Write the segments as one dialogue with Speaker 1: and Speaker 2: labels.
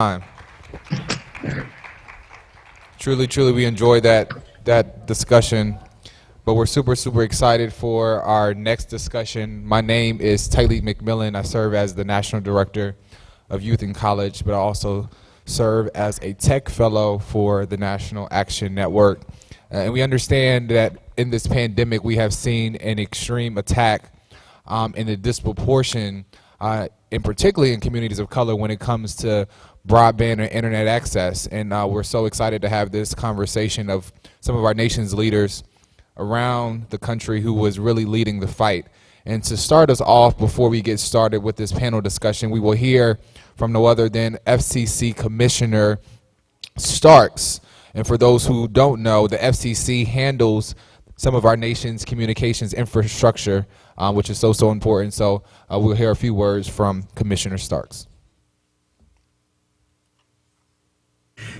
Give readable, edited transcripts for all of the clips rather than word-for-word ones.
Speaker 1: Time. Truly, we enjoyed that discussion, but we're super excited for our next discussion. My name is Tylee McMillan. I serve as the National Director of Youth in College, but I also serve as a tech fellow for the National Action Network. And we understand that in this pandemic, we have seen an extreme attack and a disproportion, in particularly in communities of color, when it comes to broadband or internet access. And we're so excited to have this conversation of some of our nation's leaders around the country who was really leading the fight. And to start us off, before we get started with this panel discussion, we will hear from no other than FCC Commissioner Starks. And for those who don't know, the FCC handles some of our nation's communications infrastructure, which is so important. So we'll hear a few words from Commissioner Starks.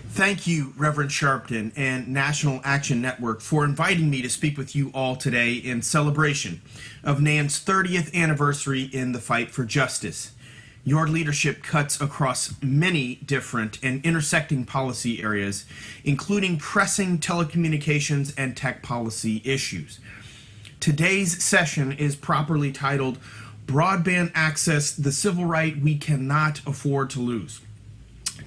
Speaker 2: Thank you, Reverend Sharpton and National Action Network, for inviting me to speak with you all today in celebration of NAN's 30th anniversary in the fight for justice. Your leadership cuts across many different and intersecting policy areas, including pressing telecommunications and tech policy issues. Today's session is properly titled Broadband Access, the Civil Right We Cannot Afford to Lose.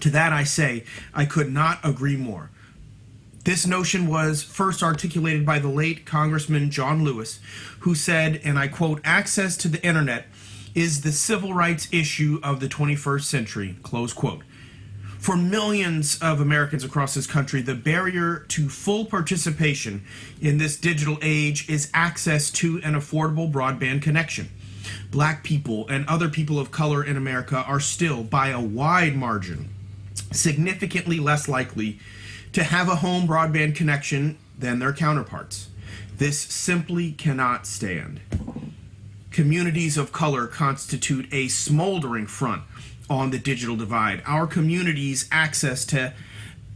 Speaker 2: To that I say, I could not agree more. This notion was first articulated by the late Congressman John Lewis, who said, and I quote, "Access to the internet is the civil rights issue of the 21st century," close quote. For millions of Americans across this country, the barrier to full participation in this digital age is access to an affordable broadband connection. Black people and other people of color in America are still, by a wide margin, significantly less likely to have a home broadband connection than their counterparts. This simply cannot stand. Communities of color constitute a smoldering front on the digital divide. Our communities' access to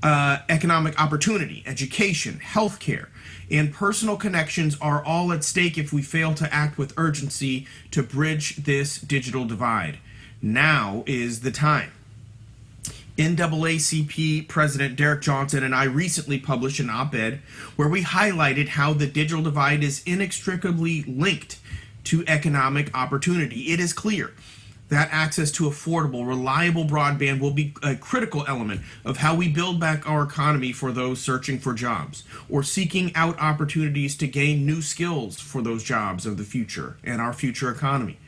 Speaker 2: economic opportunity, education, healthcare, and personal connections are all at stake if we fail to act with urgency to bridge this digital divide. Now is the time. NAACP President Derek Johnson and I recently published an op-ed where we highlighted how the digital divide is inextricably linked to economic opportunity. It is clear that access to affordable, reliable broadband will be a critical element of how we build back our economy for those searching for jobs or seeking out opportunities to gain new skills for those jobs of the future and our future economy.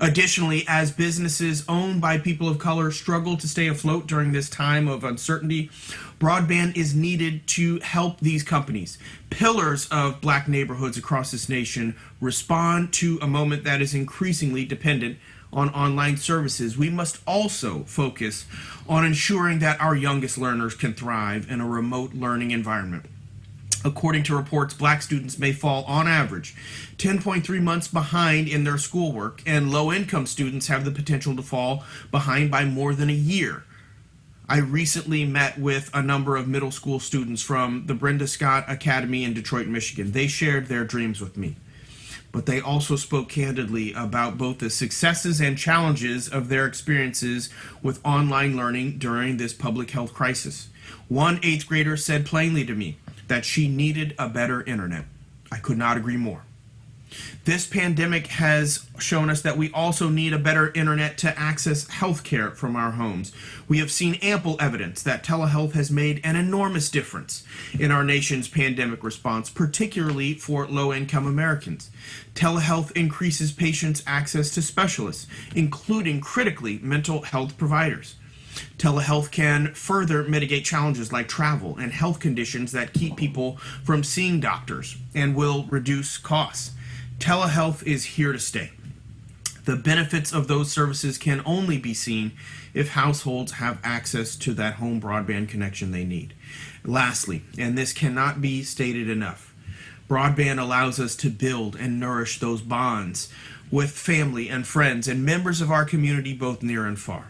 Speaker 2: Additionally, as businesses owned by people of color struggle to stay afloat during this time of uncertainty, broadband is needed to help these companies, pillars of black neighborhoods across this nation, respond to a moment that is increasingly dependent on online services. We must also focus on ensuring that our youngest learners can thrive in a remote learning environment. According to reports, black students may fall, on average, 10.3 months behind in their schoolwork, and low-income students have the potential to fall behind by more than a year. I recently met with a number of middle school students from the Brenda Scott Academy in Detroit, Michigan. They shared their dreams with me, but they also spoke candidly about both the successes and challenges of their experiences with online learning during this public health crisis. One 8th grader said plainly to me that she needed a better internet. I could not agree more. This pandemic has shown us that we also need a better internet to access healthcare from our homes. We have seen ample evidence that telehealth has made an enormous difference in our nation's pandemic response, particularly for low-income Americans. Telehealth increases patients' access to specialists, including critically mental health providers. Telehealth can further mitigate challenges like travel and health conditions that keep people from seeing doctors and will reduce costs. Telehealth is here to stay. The benefits of those services can only be seen if households have access to that home broadband connection they need. Lastly, and this cannot be stated enough, broadband allows us to build and nourish those bonds with family and friends and members of our community both near and far.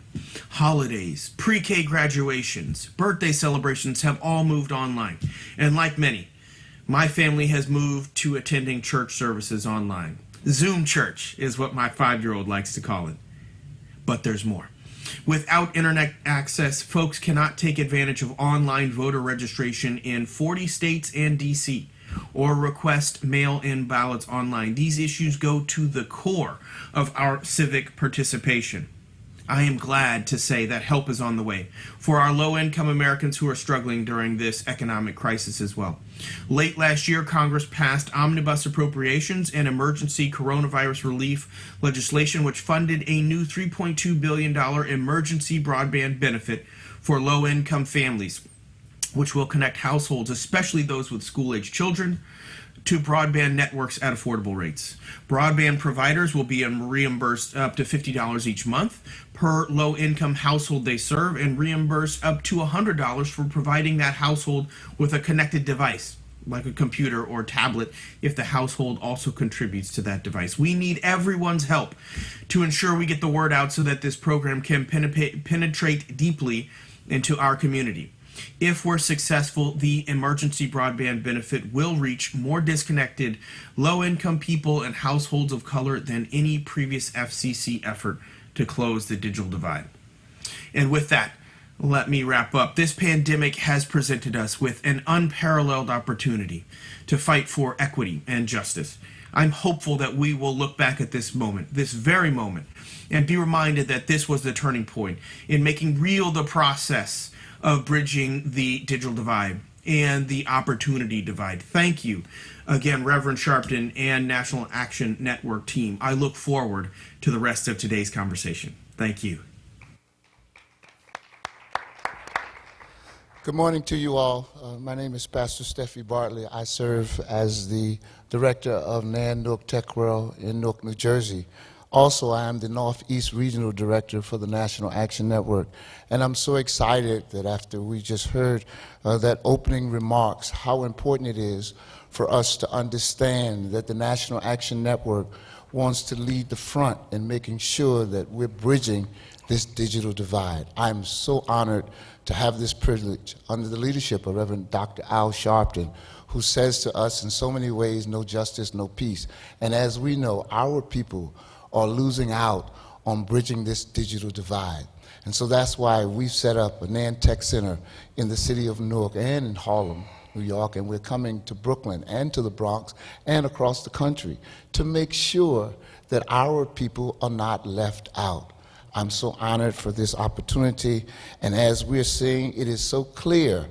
Speaker 2: Holidays, pre-K graduations, birthday celebrations have all moved online. And like many, my family has moved to attending church services online. Zoom church is what my 5-year-old likes to call it. But there's more. Without internet access, folks cannot take advantage of online voter registration in 40 states and DC or request mail-in ballots online. These issues go to the core of our civic participation. I am glad to say that help is on the way for our low-income Americans who are struggling during this economic crisis as well. Late last year, Congress passed omnibus appropriations and emergency coronavirus relief legislation, which funded a new $3.2 billion emergency broadband benefit for low-income families, which will connect households, especially those with school-age children, to broadband networks at affordable rates. Broadband providers will be reimbursed up to $50 each month per low-income household they serve, and reimbursed up to $100 for providing that household with a connected device, like a computer or tablet, if the household also contributes to that device. We need everyone's help to ensure we get the word out so that this program can penetrate deeply into our community. If we're successful, the emergency broadband benefit will reach more disconnected, low-income people and households of color than any previous FCC effort to close the digital divide. And with that, let me wrap up. This pandemic has presented us with an unparalleled opportunity to fight for equity and justice. I'm hopeful that we will look back at this moment, this very moment, and be reminded that this was the turning point in making real the process of bridging the digital divide and the opportunity divide. Thank you again, Reverend Sharpton and National Action Network team. I look forward to the rest of today's conversation. Thank you.
Speaker 3: Good morning to you all. My name is Pastor Steffi Bartley. I serve as the director of NAN Newark Tech World in Newark, New Jersey. Also, I am the Northeast Regional Director for the National Action Network. And I'm so excited that after we just heard that opening remarks, how important it is for us to understand that the National Action Network wants to lead the front in making sure that we're bridging this digital divide. I'm so honored to have this privilege under the leadership of Reverend Dr. Al Sharpton, who says to us in so many ways, no justice, no peace. And as we know, our people are losing out on bridging this digital divide. And so that's why we've set up a NAN Tech Center in the city of Newark and in Harlem, New York, and we're coming to Brooklyn and to the Bronx and across the country to make sure that our people are not left out. I'm so honored for this opportunity, and as we're seeing, it is so clear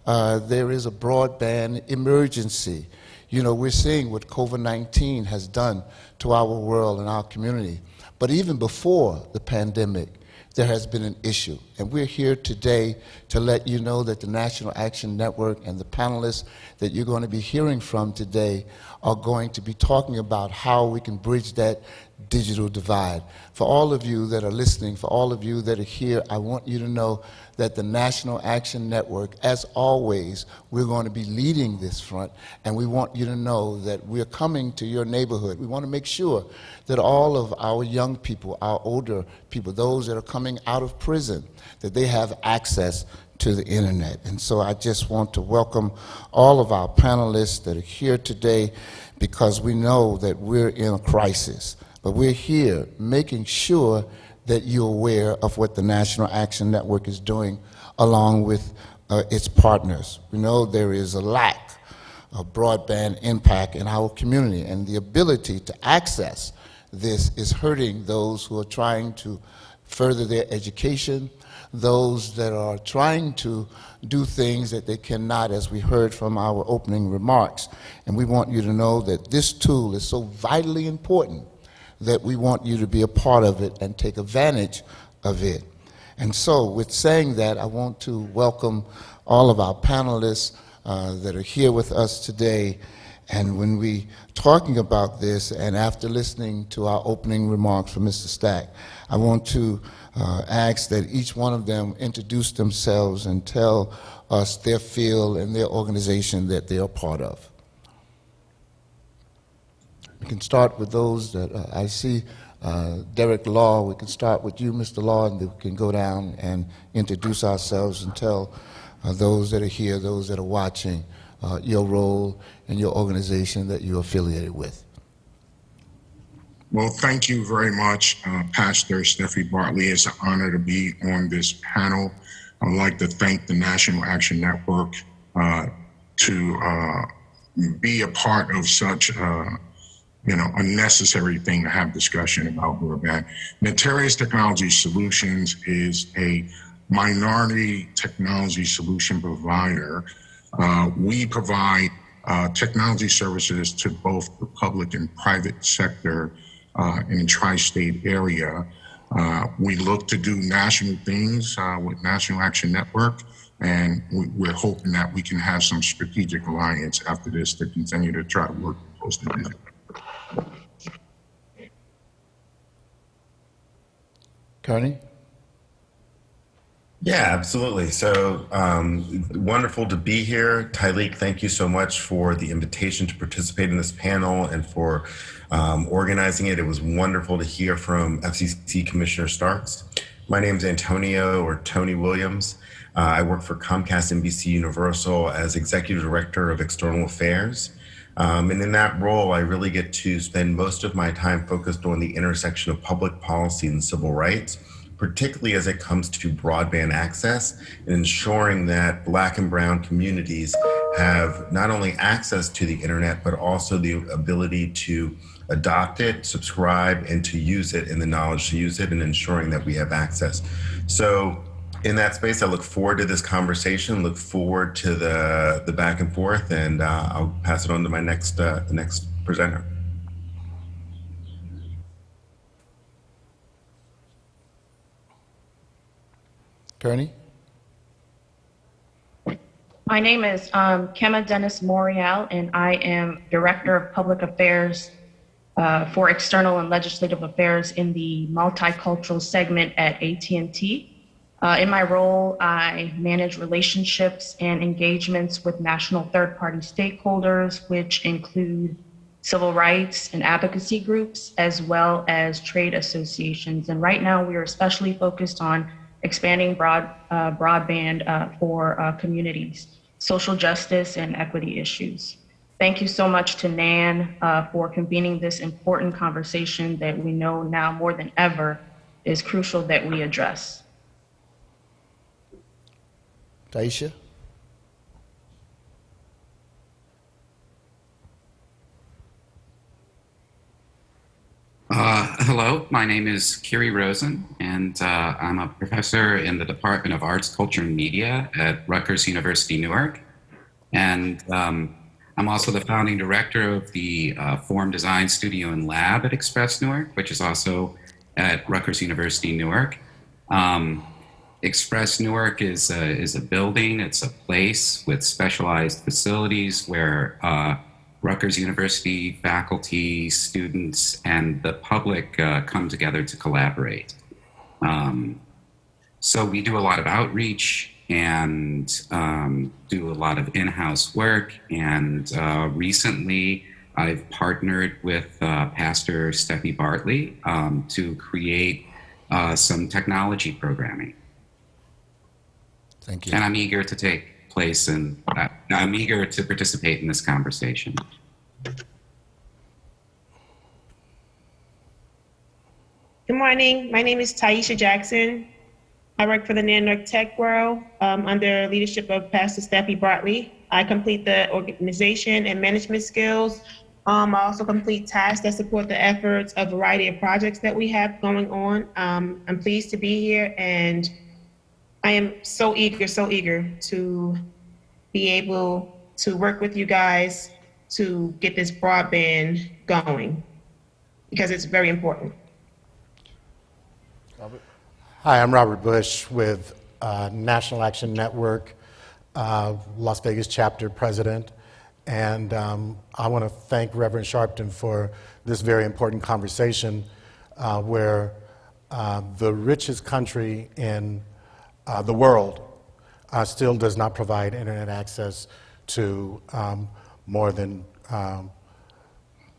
Speaker 3: there is a broadband emergency. You know, we're seeing what COVID-19 has done to our world and our community. But even before the pandemic, there has been an issue. And we're here today to let you know that the National Action Network and the panelists that you're going to be hearing from today are going to be talking about how we can bridge that digital divide. For all of you that are listening, for all of you that are here, I want you to know that the National Action Network, as always, we're going to be leading this front, and we want you to know that we're coming to your neighborhood. We want to make sure that all of our young people, our older people, those that are coming out of prison, that they have access to the internet. And so I just want to welcome all of our panelists that are here today, because we know that we're in a crisis. But we're here making sure that you're aware of what the National Action Network is doing along with its partners. We know there is a lack of broadband impact in our community, and the ability to access this is hurting those who are trying to further their education, those that are trying to do things that they cannot, as we heard from our opening remarks. And we want you to know that this tool is so vitally important that we want you to be a part of it and take advantage of it. And so with saying that, I want to welcome all of our panelists that are here with us today. And when we talking about this, and after listening to our opening remarks from Mr. Stack, I want to ask that each one of them introduce themselves and tell us their field and their organization that they are part of. We can start with those that I see. Derek Law, we can start with you, Mr. Law, and then we can go down and introduce ourselves and tell those that are here, those that are watching, your role and your organization that you're affiliated with.
Speaker 4: Well, thank you very much, Pastor Steffi Bartley. It's an honor to be on this panel. I'd like to thank the National Action Network to be a part of such a necessary thing to have discussion about broadband. Notarious Technology Solutions is a minority technology solution provider. We provide technology services to both the public and private sector in the tri-state area. We look to do national things with National Action Network, and we're hoping that we can have some strategic alliance after this to continue to try to work towards the vision.
Speaker 3: Kearney?
Speaker 5: Yeah, absolutely. So wonderful to be here. Tyleek, thank you so much for the invitation to participate in this panel and for organizing it. It was wonderful to hear from FCC Commissioner Starks. My name is Antonio, or Tony Williams. I work for Comcast NBC Universal as Executive Director of External Affairs. And in that role, I really get to spend most of my time focused on the intersection of public policy and civil rights, particularly as it comes to broadband access and ensuring that Black and Brown communities have not only access to the internet, but also the ability to adopt it, subscribe, and to use it, and the knowledge to use it, and ensuring that we have access. So in that space, I look forward to this conversation, look forward to the back and forth, and I'll pass it on to my next presenter.
Speaker 3: Kearney?
Speaker 6: My name is Kema Dennis Morial, and I am Director of Public Affairs for External and Legislative Affairs in the Multicultural segment at AT&T. In my role, I manage relationships and engagements with national third-party stakeholders, which include civil rights and advocacy groups, as well as trade associations. And right now, we are especially focused on expanding broadband for communities, social justice, and equity issues. Thank you so much to NAN for convening this important conversation that we know now more than ever is crucial that we address.
Speaker 3: Taisha?
Speaker 7: Hello, my name is Kiri Rosen, and I'm a professor in the Department of Arts, Culture, and Media at Rutgers University, Newark. And I'm also the founding director of the Form Design Studio and Lab at Express Newark, which is also at Rutgers University, Newark. Express Newark is a building, it's a place with specialized facilities where Rutgers University faculty, students, and the public come together to collaborate. So we do a lot of outreach and do a lot of in-house work. And recently, I've partnered with Pastor Steffi Bartley to create some technology programming.
Speaker 3: Thank you.
Speaker 7: And I'm eager to take place in that. I'm eager to participate in this conversation.
Speaker 8: Good morning. My name is Taisha Jackson. I work for the Nanook Tech World under leadership of Pastor Steffi Bartley. I complete the organization and management skills. I also complete tasks that support the efforts of a variety of projects that we have going on. I'm pleased to be here, and I am so eager to be able to work with you guys to get this broadband going, because it's very important.
Speaker 3: Robert?
Speaker 9: Hi, I'm Robert Bush with National Action Network, Las Vegas chapter president. And I want to thank Reverend Sharpton for this very important conversation where the richest country in the world still does not provide internet access to more than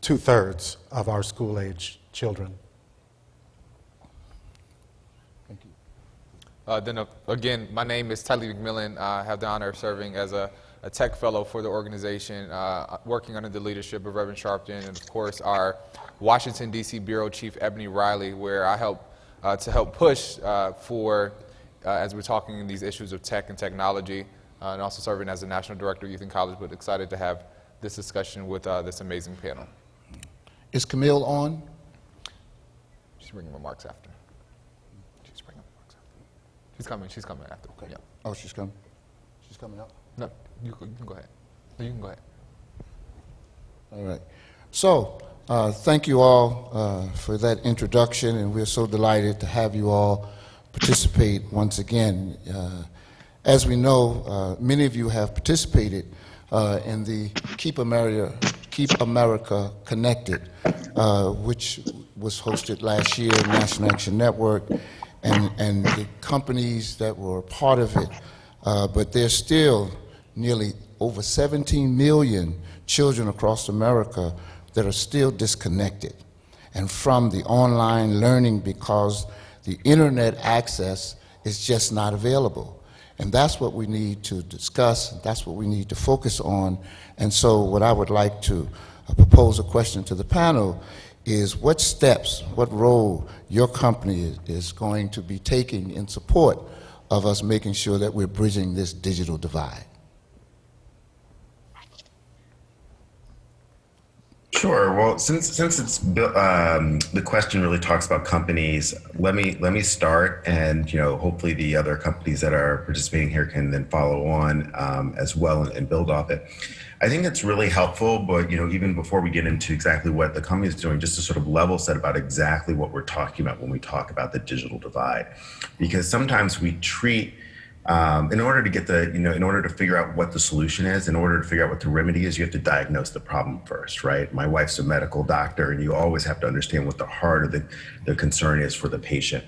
Speaker 9: 2/3 of our school-age children.
Speaker 1: Again, my name is Tylee McMillan. I have the honor of serving as a a tech fellow for the organization, working under the leadership of Reverend Sharpton, and of course our Washington, D.C. Bureau Chief Ebony Riley, where I help to help push as we're talking these issues of tech and technology, and also serving as the National Director of Youth and College, but excited to have this discussion with this amazing panel.
Speaker 3: Is Camille on?
Speaker 1: She's bringing remarks after. She's coming after.
Speaker 3: Okay.
Speaker 1: Yeah.
Speaker 3: Oh, she's coming. She's coming up.
Speaker 1: No, you can go ahead. No, you can go ahead.
Speaker 3: All right. So, thank you all for that introduction, and we're so delighted to have you all participate once again. As we know, many of you have participated in the Keep America Connected, which was hosted last year, National Action Network, and the companies that were a part of it. But there's still nearly over 17 million children across America that are still disconnected and from the online learning because the internet access is just not available. And that's what we need to discuss, that's what we need to focus on. And so what I would like to propose a question to the panel is what steps, what role your company is going to be taking in support of us making sure that we're bridging this digital divide?
Speaker 5: Sure. Well, since it's the question really talks about companies, let me start, and hopefully the other companies that are participating here can then follow on as well and build off it. I think it's really helpful, but even before we get into exactly what the company is doing, just to sort of level set about exactly what we're talking about when we talk about the digital divide, because sometimes we treat in order to figure out what the solution is, in order to figure out what the remedy is, you have to diagnose the problem first, right? My wife's a medical doctor, and you always have to understand what the heart of the concern is for the patient.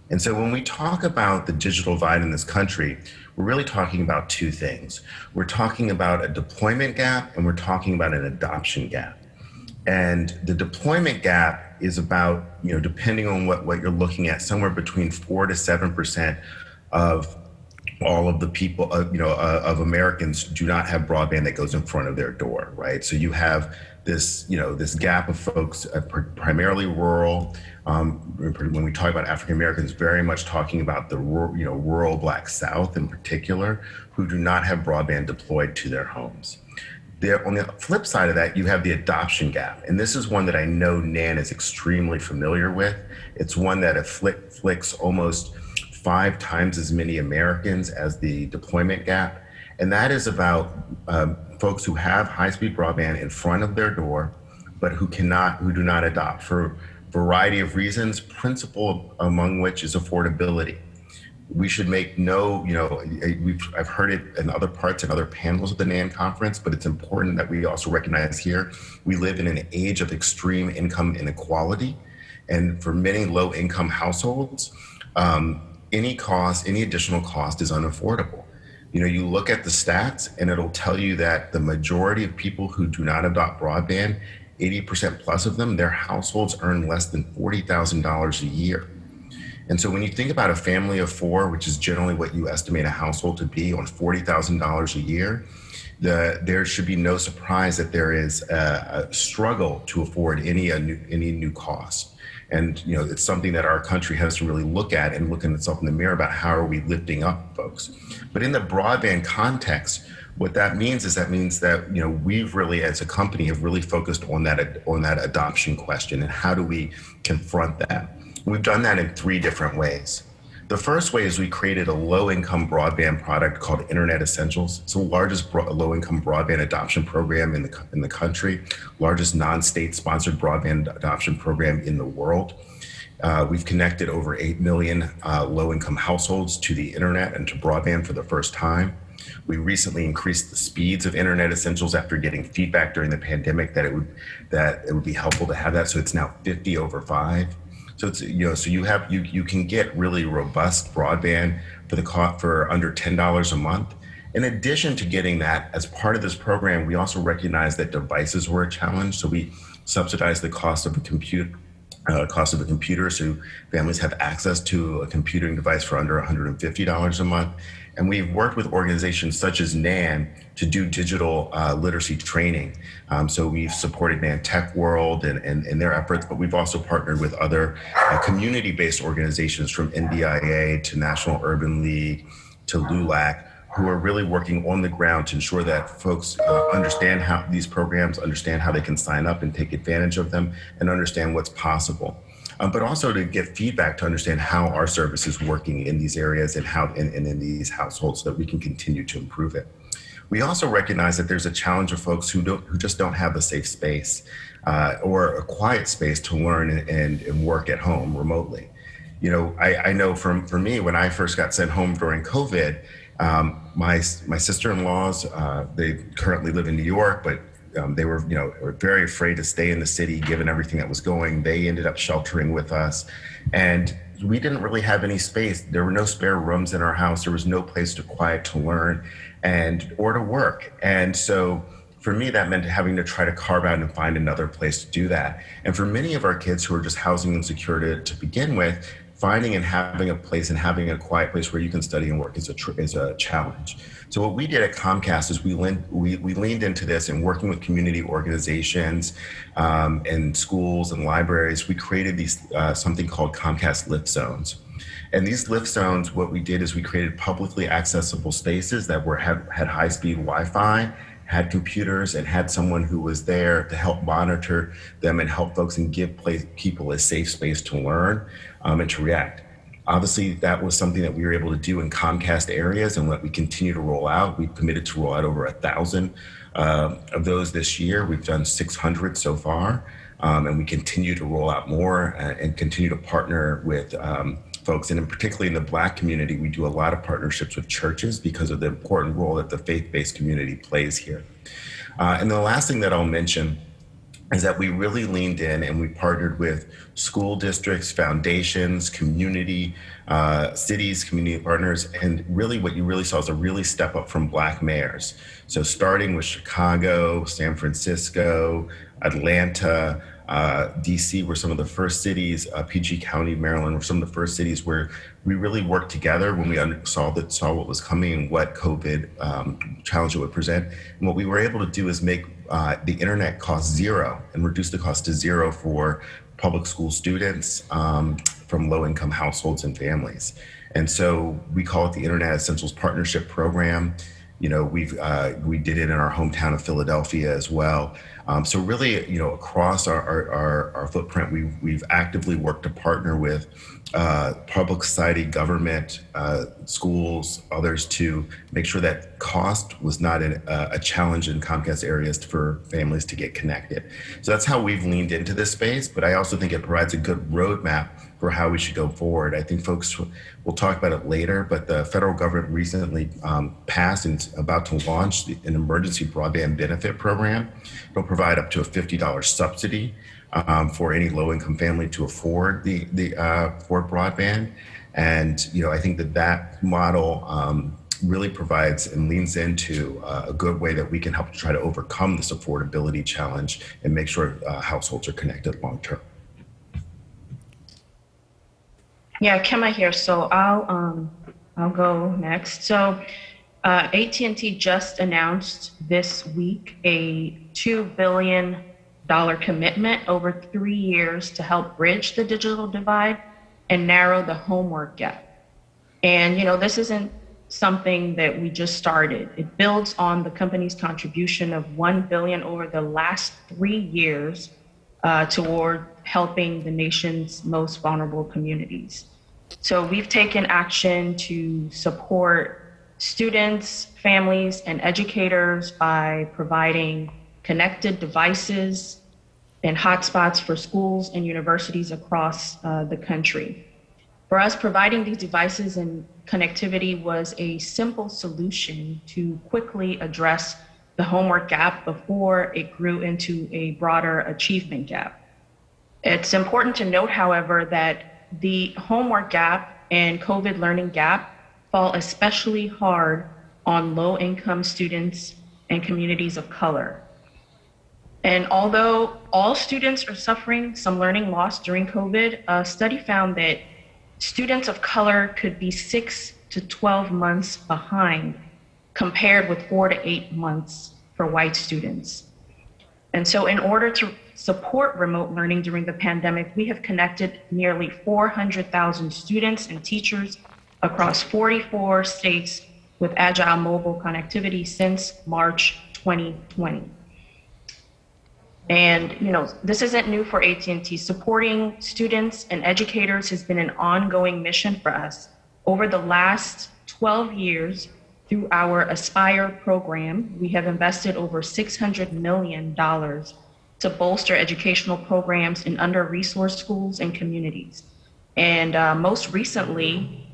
Speaker 5: And so when we talk about the digital divide in this country, we're really talking about two things. We're talking about a deployment gap, and we're talking about an adoption gap. And the deployment gap is about, depending on what you're looking at, somewhere between 4 to 7% of all of the people, of Americans do not have broadband that goes in front of their door, right? So you have this gap of folks, primarily rural. When we talk about African Americans, very much talking about the rural Black South in particular, who do not have broadband deployed to their homes. On the flip side of that, you have the adoption gap, and this is one that I know Nan is extremely familiar with. It's one that afflicts almost 5 times as many Americans as the deployment gap. And that is about folks who have high-speed broadband in front of their door, but who do not adopt for a variety of reasons, principal among which is affordability. We should make I've heard it in other parts and other panels of the NAN conference, but it's important that we also recognize here, we live in an age of extreme income inequality. And for many low-income households, any additional cost is unaffordable. You look at the stats and it'll tell you that the majority of people who do not adopt broadband, 80% plus of them, their households earn less than $40,000 a year. And so when you think about a family of 4, which is generally what you estimate a household to be on $40,000 a year, there should be no surprise that there is a struggle to afford any new cost. And it's something that our country has to really look at and look at itself in the mirror about how are we lifting up folks. But in the broadband context, what that means is that we've really, as a company, have really focused on that adoption question and how do we confront that. We've done that in 3 different ways. The first way is we created a low-income broadband product called Internet Essentials. It's the largest low-income broadband adoption program in the country, largest non-state sponsored broadband adoption program in the world. We've connected over 8 million low-income households to the internet and to broadband for the first time. We recently increased the speeds of Internet Essentials after getting feedback during the pandemic that it would be helpful to have that. So it's now 50/5. So it's so you can get really robust broadband for under $10 a month. In addition to getting that, as part of this program, we also recognized that devices were a challenge. So we subsidized the cost of a computer, so families have access to a computing device for under $150 a month. And we've worked with organizations such as NAN to do digital literacy training. So we've supported NAN Tech World and their efforts, but we've also partnered with other community-based organizations from NDIA to National Urban League to LULAC, who are really working on the ground to ensure that folks understand how these programs, understand how they can sign up and take advantage of them, and understand what's possible. But also to get feedback to understand how our service is working in these areas and how and in these households so that we can continue to improve it. We also recognize that there's a challenge of folks who just don't have a safe space or a quiet space to learn and work at home remotely. You know, I know for me, when I first got sent home during COVID, my sister-in-laws, they currently live in New York, but they were, were very afraid to stay in the city given everything that was going. They ended up sheltering with us, and we didn't really have any space. There were no spare rooms in our house. There was no place to quiet to learn or to work. And so for me, that meant having to try to carve out and find another place to do that. And for many of our kids who are just housing insecure to begin with, finding and having a place and having a quiet place where you can study and work is a challenge. So what we did at Comcast is we leaned into this, and working with community organizations and schools and libraries, we created these something called Comcast Lift Zones. And these lift zones, what we did is we created publicly accessible spaces that had high-speed Wi-Fi, had computers, and had someone who was there to help monitor them and help folks and give people a safe space to learn and to react. Obviously, that was something that we were able to do in Comcast areas and what we continue to roll out. We've committed to roll out over 1,000 of those this year. We've done 600 so far, and we continue to roll out more and continue to partner with folks. And particularly in the Black community, we do a lot of partnerships with churches because of the important role that the faith-based community plays here. And the last thing that I'll mention is that we really leaned in and we partnered with school districts, foundations, community, cities, community partners, and really what you really saw is a really step up from Black mayors. So starting with Chicago, San Francisco, Atlanta, DC were some of the first cities, PG County, Maryland were some of the first cities where we really worked together when we saw what was coming and what COVID challenge it would present. And what we were able to do is make the internet cost zero and reduce the cost to zero for public school students from low-income households and families. And so we call it the Internet Essentials Partnership Program. You know, we did it in our hometown of Philadelphia as well. So really, across our footprint, we've actively worked to partner with public society, government, schools, others to make sure that cost was not a challenge in Comcast areas for families to get connected. So that's how we've leaned into this space, but I also think it provides a good roadmap for how we should go forward. I think folks will talk about it later, but the federal government recently passed and is about to launch an emergency broadband benefit program. It'll provide up to a $50 subsidy for any low-income family to afford for broadband. And I think that model really provides and leans into a good way that we can help try to overcome this affordability challenge and make sure households are connected long-term.
Speaker 6: Yeah, Kema here. So I'll go next. So AT&T just announced this week a $2 billion commitment over 3 years to help bridge the digital divide and narrow the homework gap. And this isn't something that we just started. It builds on the company's contribution of $1 billion over the last 3 years toward helping the nation's most vulnerable communities. So we've taken action to support students, families, and educators by providing connected devices and hotspots for schools and universities across the country. For us, providing these devices and connectivity was a simple solution to quickly address the homework gap before it grew into a broader achievement gap. It's important to note, however, that the homework gap and COVID learning gap fall especially hard on low-income students and communities of color. And although all students are suffering some learning loss during COVID, a study found that students of color could be 6 to 12 months behind, compared with 4 to 8 months for white students. And so in order to support remote learning during the pandemic, we have connected nearly 400,000 students and teachers across 44 states with agile mobile connectivity since March 2020. And this isn't new for AT&T. Supporting students and educators has been an ongoing mission for us. Over the last 12 years, through our Aspire program, we have invested over $600 million to bolster educational programs in under-resourced schools and communities. And most recently,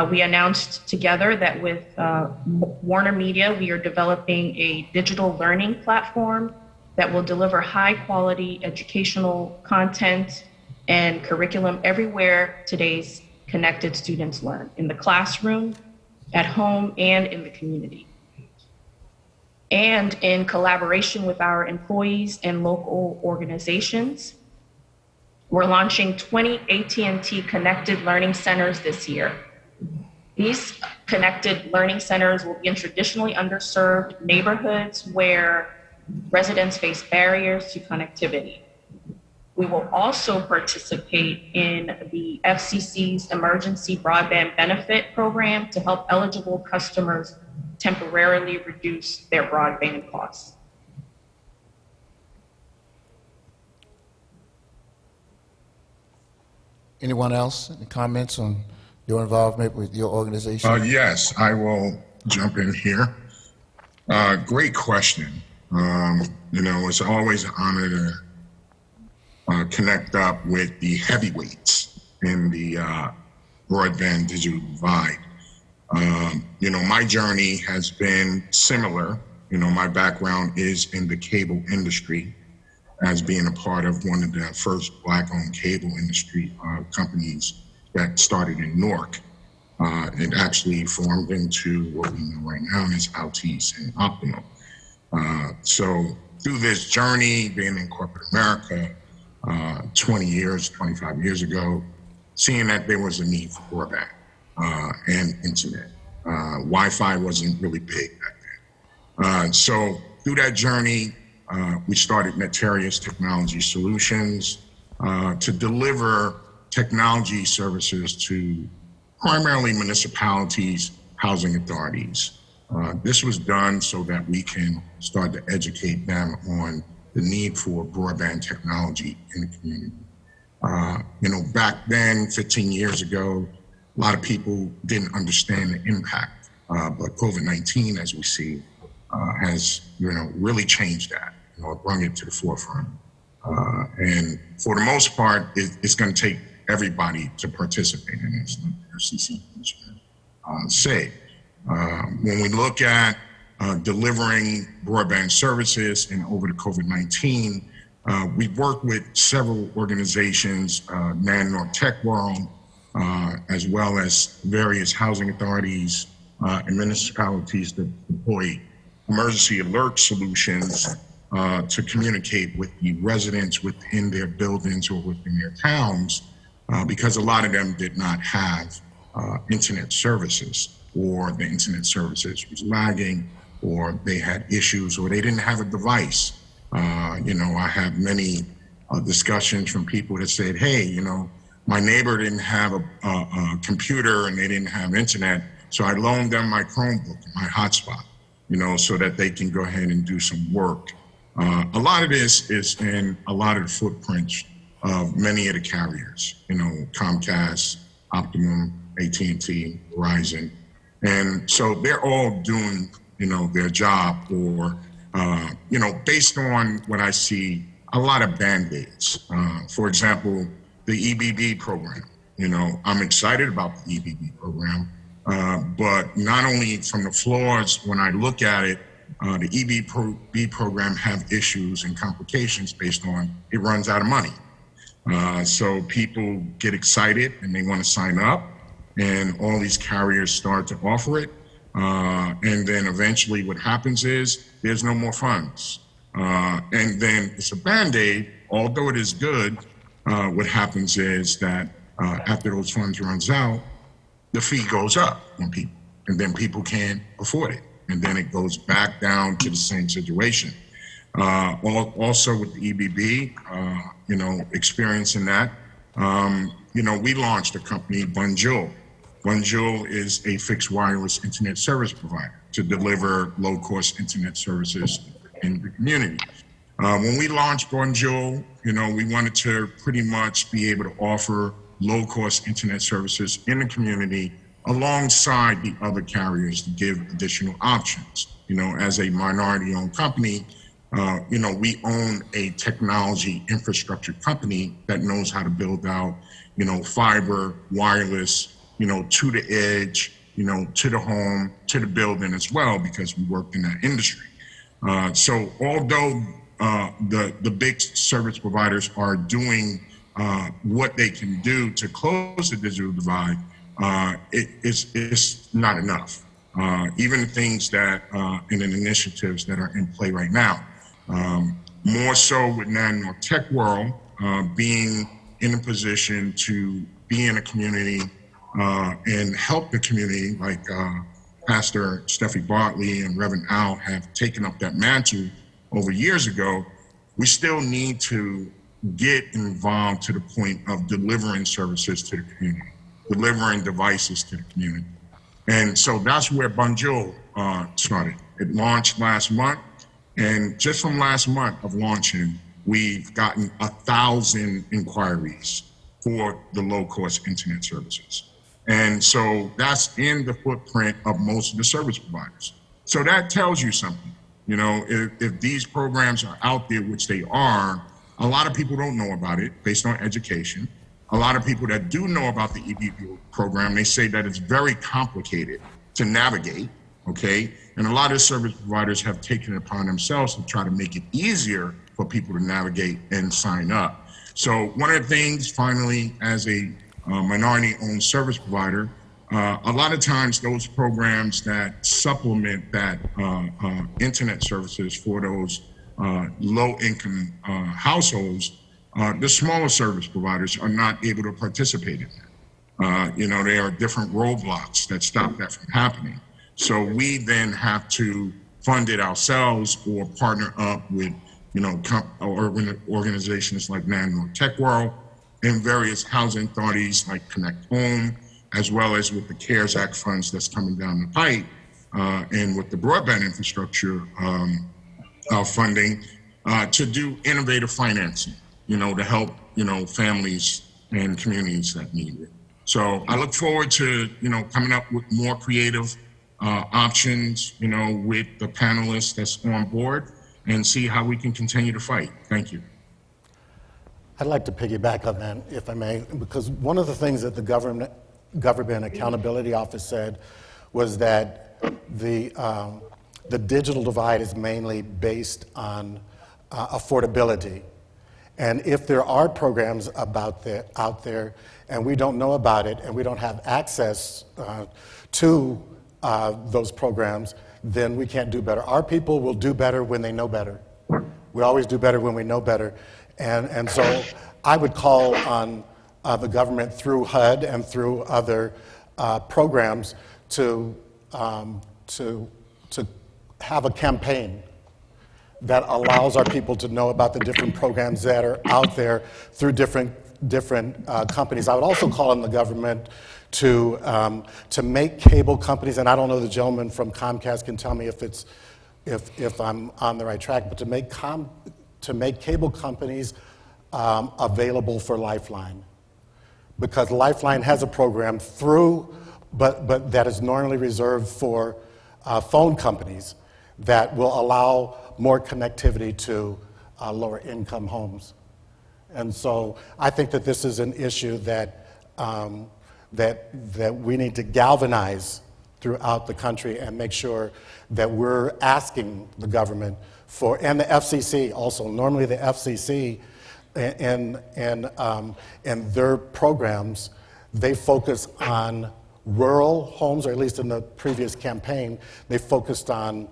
Speaker 6: we announced together that with Warner Media, we are developing a digital learning platform that will deliver high quality educational content and curriculum everywhere today's connected students learn, in the classroom, at home, and in the community. And in collaboration with our employees and local organizations, we're launching 20 AT&T Connected Learning Centers this year. These connected learning centers will be in traditionally underserved neighborhoods where residents face barriers to connectivity. We will also participate in the FCC's Emergency Broadband Benefit Program to help eligible customers temporarily reduce their broadband costs.
Speaker 3: Anyone else? Any comments on your involvement with your organization?
Speaker 4: Yes, I will jump in here. Great question. It's always an honor to connect up with the heavyweights in the broadband digital divide. My journey has been similar. My background is in the cable industry, as being a part of one of the first Black-owned cable industry companies that started in Newark. It actually formed into what we know right now as Altice and Optimum. So through this journey, being in corporate America 25 years ago, seeing that there was a need for broadband and internet. Wi-Fi wasn't really big back then. So through that journey, we started Netarius Technology Solutions to deliver technology services to primarily municipalities, housing authorities. This was done so that we can start to educate them on the need for broadband technology in the community. Back then, 15 years ago, a lot of people didn't understand the impact, but COVID-19, as we see, has really changed that. Brought it to the forefront. And for the most part, it's going to take everybody to participate in this, like the FCC say. When we look at delivering broadband services and over the COVID-19, we've worked with several organizations, North Tech World, as well as various housing authorities and municipalities that deploy emergency alert solutions to communicate with the residents within their buildings or within their towns, because a lot of them did not have internet services, or the internet services was lagging, or they had issues, or they didn't have a device. I have many discussions from people that said, hey, my neighbor didn't have a computer and they didn't have internet, so I loaned them my Chromebook, my hotspot, so that they can go ahead and do some work. A lot of this is in a lot of the footprints of many of the carriers, Comcast, Optimum, AT&T, Verizon. And so they're all doing, their job, or, based on what I see, a lot of Band-Aids. For example, the EBB program. I'm excited about the EBB program, but not only from the floors, when I look at it, the EBB program have issues and complications based on it runs out of money. So people get excited and they want to sign up, and all these carriers start to offer it. And then eventually what happens is there's no more funds. And then it's a Band-Aid, although it is good. What happens is that after those funds runs out, the fee goes up on people, and then people can't afford it, and then it goes back down to the same situation. Also with the EBB, experiencing that, we launched a company, BROADBAND. BROADBAND is a fixed wireless internet service provider to deliver low-cost internet services in the community. When we launched BROADBAND, we wanted to pretty much be able to offer low-cost internet services in the community alongside the other carriers to give additional options. As a minority-owned company, we own a technology infrastructure company that knows how to build out, fiber, wireless, to the edge, to the home, to the building as well, because we worked in that industry. So although the big service providers are doing what they can do to close the digital divide, it's not enough. Even things that and initiatives that are in play right now. More so with Nan Tech World being in a position to be in a community and help the community, like Pastor Steffi Bartley and Reverend Al have taken up that mantle over years ago. We still need to get involved to the point of delivering services to the community, delivering devices to the community. And so that's where BROADBAND started. It launched last month. And just from last month of launching, we've gotten 1,000 inquiries for the low-cost internet services. And so that's in the footprint of most of the service providers. So that tells you something. If these programs are out there, which they are, a lot of people don't know about it based on education. A lot of people that do know about the EBB program, they say that it's very complicated to navigate, okay? And a lot of service providers have taken it upon themselves to try to make it easier for people to navigate and sign up. So one of the things, finally, as a minority-owned service provider, a lot of times those programs that supplement that internet services for those low-income households, the smaller service providers are not able to participate in that. There are different roadblocks that stop that from happening. So we then have to fund it ourselves or partner up with, organizations like Nan Tech World and various housing authorities like Connect Home, as well as with the CARES Act funds that's coming down the pipe, and with the broadband infrastructure funding to do innovative financing, to help, families and communities that need it. So I look forward to, coming up with more creative options, with the panelists that's on board and see how we can continue to fight. Thank you.
Speaker 9: I'd like to piggyback on that, if I may, because one of the things that the Government Accountability Office said was that the digital divide is mainly based on affordability. And if there are programs out there and we don't know about it and we don't have access to those programs, then we can't do better. Our people will do better when they know better. We always do better when we know better. And so I would call on the government through HUD and through other programs to have a campaign that allows our people to know about the different programs that are out there through different companies. I would also call on the government to make cable companies, and I don't know, the gentleman from Comcast can tell me if I'm on the right track, but to make cable companies available for Lifeline, because Lifeline has a program but that is normally reserved for phone companies that will allow more connectivity to lower income homes. And so I think that this is an issue that we need to galvanize throughout the country and make sure that we're asking the government for, and the FCC also. Normally the FCC and their programs, they focus on rural homes, or at least in the previous campaign, they focused on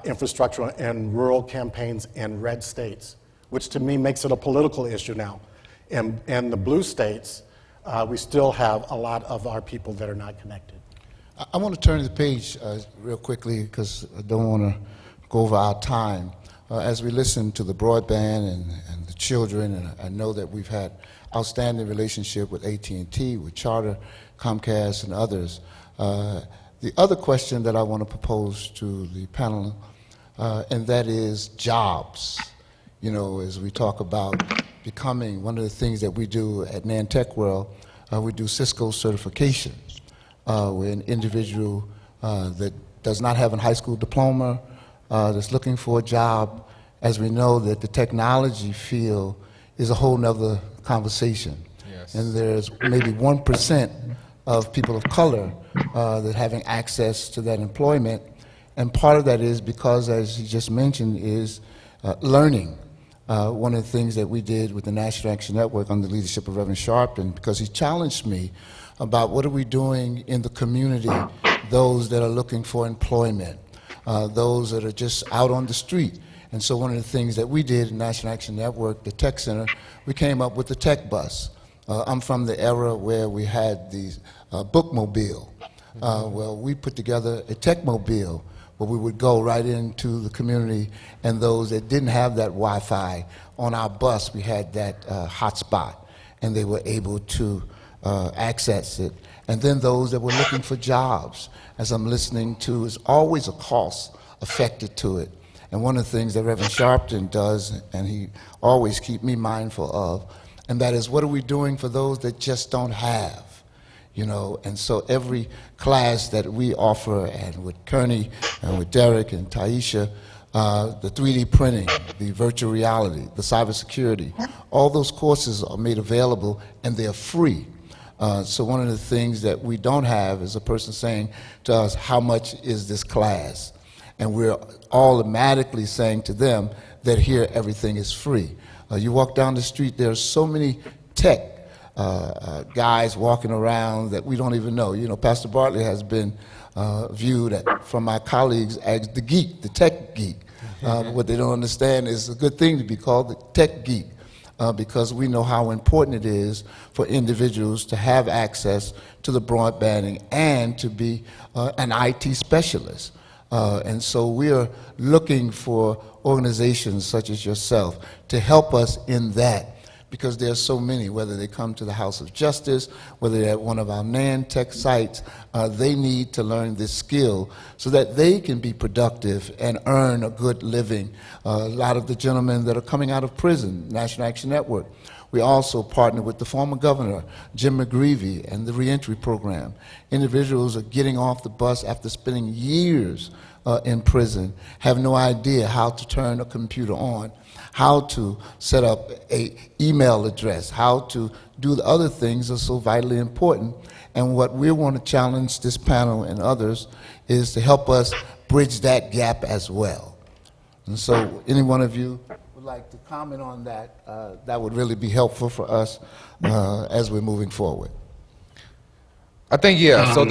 Speaker 9: infrastructure and rural campaigns in red states, which to me makes it a political issue now. And the blue states, we still have a lot of our people that are not connected.
Speaker 3: I want to turn the page real quickly because I don't want to go over our time. As we listen to the broadband and the children, and I know that we've had outstanding relationship with AT&T, with Charter, Comcast, and others. The other question that I want to propose to the panel, and that is jobs. You know, as we talk about becoming, one of the things that we do at NAN Tech World, we do Cisco certification. Where an individual that does not have a high school diploma, that's looking for a job, as we know that the technology field is a whole nother conversation.
Speaker 1: Yes.
Speaker 3: And there's maybe 1% of people of color that having access to that employment. And part of that is because, as you just mentioned, is learning. One of the things that we did with the National Action Network under the leadership of Reverend Sharpton, because he challenged me about what are we doing in the community, those that are looking for employment, those that are just out on the street. And so one of the things that we did in National Action Network, the Tech Center, we came up with the Tech Bus. I'm from the era where we had the bookmobile. Well, we put together a techmobile where we would go right into the community, and those that didn't have that Wi-Fi, on our bus we had that hotspot, and they were able to access it. And then those that were looking for jobs, as I'm listening to, is always a cost affected to it. And one of the things that Reverend Sharpton does, and he always keep me mindful of, and that is, what are we doing for those that just don't have? You know, and so every class that we offer, and with Kearney, and with Derek and Taisha, the 3D printing, the virtual reality, the cybersecurity, all those courses are made available, and they're free. So one of the things that we don't have is a person saying to us, how much is this class? And we're automatically saying to them that here everything is free. You walk down the street, there are so many tech guys walking around that we don't even know. You know, Pastor Bartley has been viewed from my colleagues as the geek, the tech geek. What they don't understand is a good thing to be called the tech geek. Because we know how important it is for individuals to have access to the broadbanding and to be an IT specialist. And so we are looking for organizations such as yourself to help us in that, because there are so many, whether they come to the House of Justice, whether they're at one of our NAN Tech sites, they need to learn this skill so that they can be productive and earn a good living. A lot of the gentlemen that are coming out of prison, National Action Network, we also partner with the former governor, Jim McGreevey, and the reentry program. Individuals are getting off the bus after spending years in prison, have no idea how to turn a computer on, how to set up an email address, how to do the other things that are so vitally important. And what we want to challenge this panel and others is to help us bridge that gap as well. And so any one of you would like to comment on that, that would really be helpful for us as we're moving forward.
Speaker 1: I think, yeah, you
Speaker 7: I'm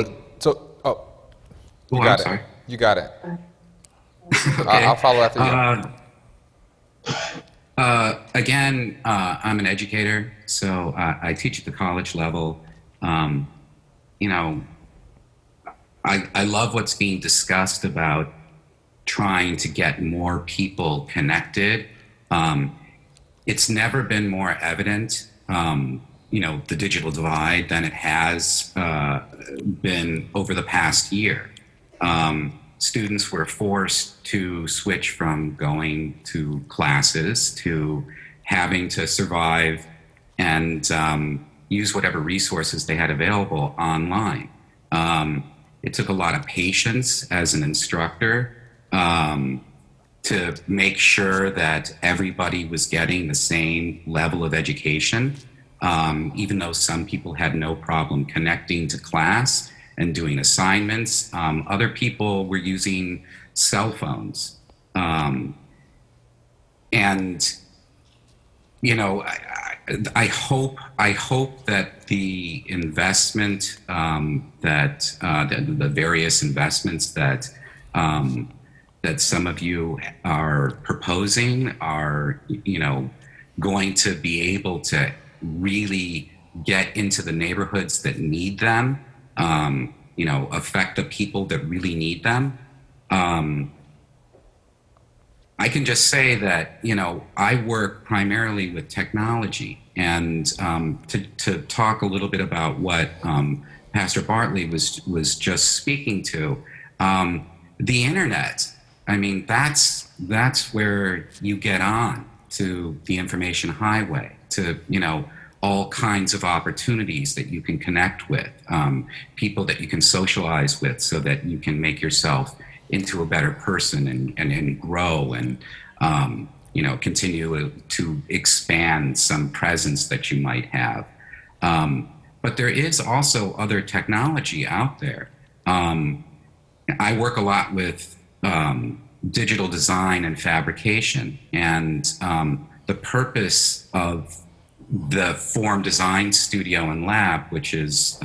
Speaker 1: got it.
Speaker 7: sorry.
Speaker 1: You got it.
Speaker 7: Okay.
Speaker 1: I'll follow after you.
Speaker 7: Again, I'm an educator, so I teach at the college level. You know, I love what's being discussed about trying to get more people connected. It's never been more evident, you know, the digital divide than it has been over the past year. Students were forced to switch from going to classes to having to survive and use whatever resources they had available online. It took a lot of patience as an instructor to make sure that everybody was getting the same level of education, even though some people had no problem connecting to class and doing assignments. Other people were using cell phones. And, you know, I hope that the investment, the various investments that some of you are proposing are, you know, going to be able to really get into the neighborhoods that need them, affect the people that really need them. I can just say that, I work primarily with technology. And to talk a little bit about what Pastor Bartley was just speaking to, the internet, I mean, that's where you get on to the information highway, to, all kinds of opportunities that you can connect with, people that you can socialize with so that you can make yourself into a better person and grow and, continue to expand some presence that you might have. But there is also other technology out there. I work a lot with digital design and fabrication, and the purpose of the Form Design Studio and Lab, which is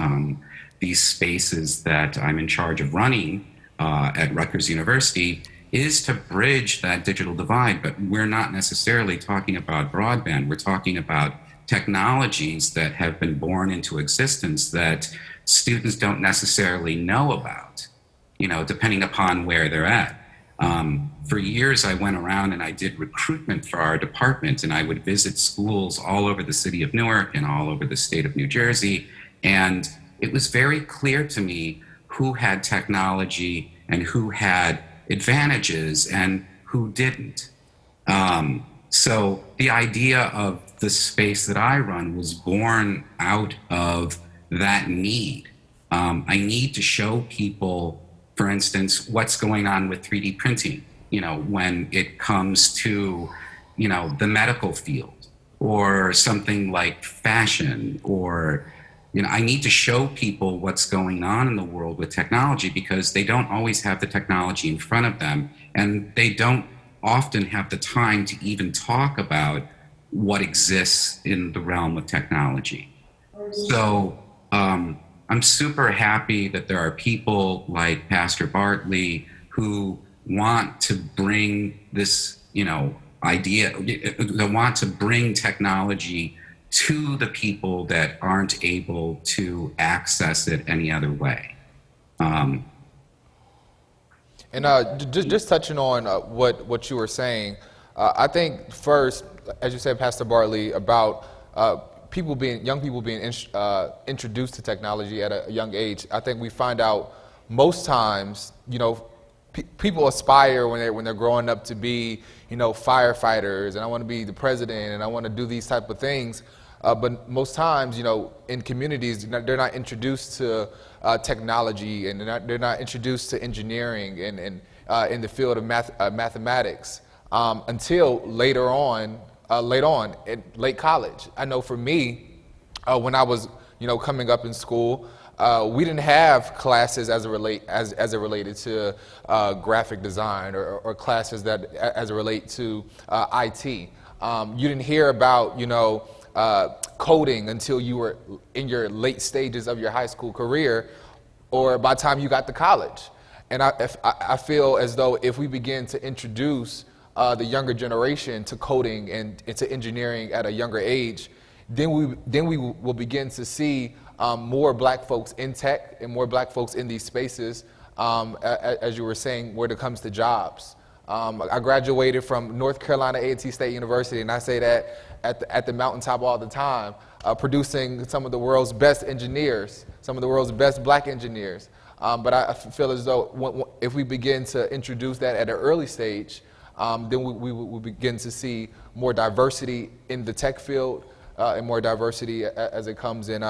Speaker 7: these spaces that I'm in charge of running at Rutgers University, is to bridge that digital divide. But we're not necessarily talking about broadband. We're talking about technologies that have been born into existence that students don't necessarily know about, depending upon where they're at. For years, I went around and I did recruitment for our department, and I would visit schools all over the city of Newark and all over the state of New Jersey. And it was very clear to me who had technology and who had advantages and who didn't. So the idea of the space that I run was born out of that need. I need to show people, for instance, what's going on with 3D printing, when it comes to, the medical field, or something like fashion, or, I need to show people what's going on in the world with technology, because they don't always have the technology in front of them, and they don't often have the time to even talk about what exists in the realm of technology. So I'm super happy that there are people like Pastor Bartley who want to bring this, idea, that want to bring technology to the people that aren't able to access it any other way.
Speaker 1: Just touching on what you were saying, I think first, as you said, Pastor Bartley, about young people being introduced to technology at a young age. I think we find out most times, people aspire when they're growing up to be, firefighters, and I want to be the president, and I want to do these type of things. But most times, in communities, they're not introduced to technology, and they're not introduced to engineering and in the field of mathematics until late college. I know for me, when I was coming up in school, we didn't have classes as it related to graphic design or classes as it relate to IT. You didn't hear about coding until you were in your late stages of your high school career, or by the time you got to college. And I feel as though if we begin to introduce the younger generation to coding and to engineering at a younger age, then we will begin to see more black folks in tech and more black folks in these spaces, as you were saying, when it comes to jobs. I graduated from North Carolina A&T State University, and I say that at the mountaintop all the time, producing some of the world's best engineers, some of the world's best black engineers. But I feel as though if we begin to introduce that at an early stage, then we will begin to see more diversity in the tech field and more diversity as it comes in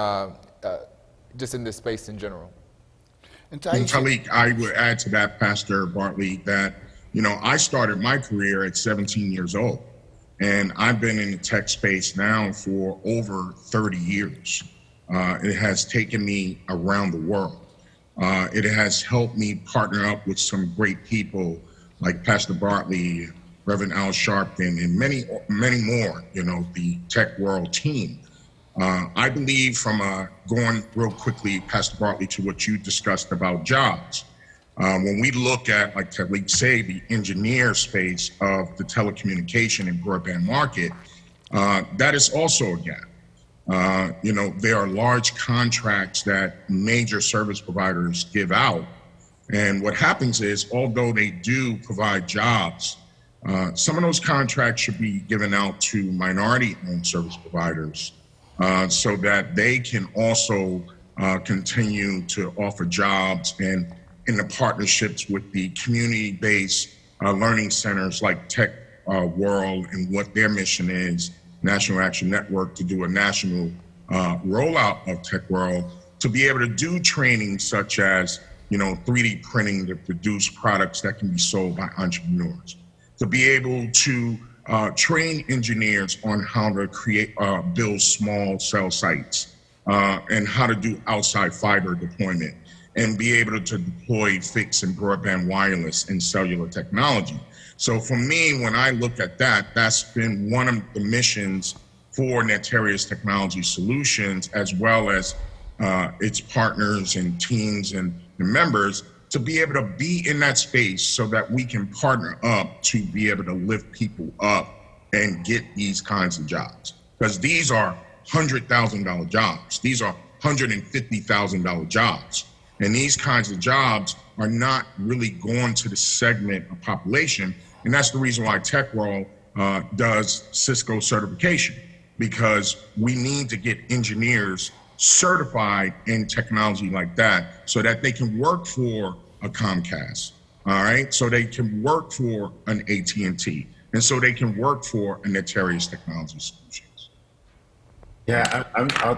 Speaker 1: just in this space in general.
Speaker 4: And Talik, I would add to that, Pastor Bartley, that I started my career at 17 years old, and I've been in the tech space now for over 30 years. It has taken me around the world. It has helped me partner up with some great people like Pastor Bartley, Reverend Al Sharpton, and many, many more, the tech world team. I believe going real quickly, Pastor Bartley, to what you discussed about jobs, when we look at, like Talik said, the engineer space of the telecommunication and broadband market, that is also a gap. There are large contracts that major service providers give out. And what happens is, although they do provide jobs, some of those contracts should be given out to minority-owned service providers so that they can also continue to offer jobs, and in the partnerships with the community-based learning centers like Tech World and what their mission is, National Action Network, to do a national rollout of Tech World, to be able to do training such as 3D printing to produce products that can be sold by entrepreneurs, to be able to train engineers on how to build small cell sites and how to do outside fiber deployment, and be able to deploy fixed and broadband wireless and cellular technology. So for me, when I look at that, that's been one of the missions for Netarius Technology Solutions, as well as its partners and teams and the members, to be able to be in that space so that we can partner up to be able to lift people up and get these kinds of jobs. Because these are $100,000 jobs. These are $150,000 jobs. And these kinds of jobs are not really going to the segment of population. And that's the reason why Tech World does Cisco certification, because we need to get engineers certified in technology like that so that they can work for a Comcast, all right? So they can work for an AT&T, and so they can work for a Netarius Technology Solutions.
Speaker 5: Yeah,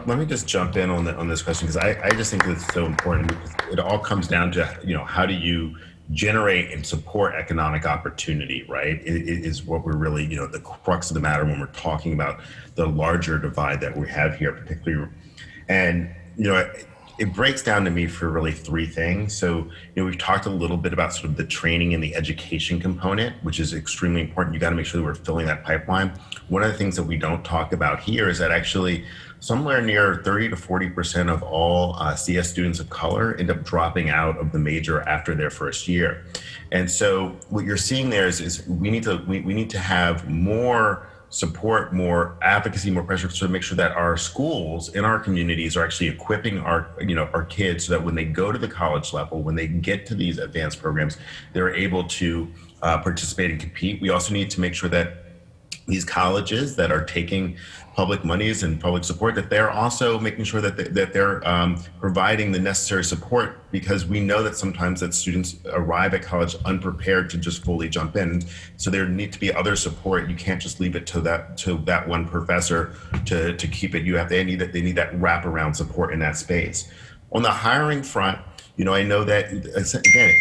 Speaker 5: let me just jump in on this question, because I just think it's so important. It all comes down to, how do you generate and support economic opportunity, right? It is what we're really, the crux of the matter when we're talking about the larger divide that we have here, particularly. And, it breaks down to me for really three things. So, we've talked a little bit about sort of the training and the education component, which is extremely important. You got to make sure that we're filling that pipeline. One of the things that we don't talk about here is that actually somewhere near 30 to 40% of all CS students of color end up dropping out of the major after their first year. And so what you're seeing there is we need to have more support, more advocacy, more pressure to make sure that our schools in our communities are actually equipping our kids so that when they go to the college level, when they get to these advanced programs, they're able to participate and compete. We also need to make sure that these colleges that are taking public monies and public support, that they're also making sure that they're providing the necessary support, because we know that sometimes that students arrive at college unprepared to just fully jump in. So there need to be other support. You can't just leave it to that one professor to keep it. They need that wraparound support in that space. On the hiring front, I know that, again,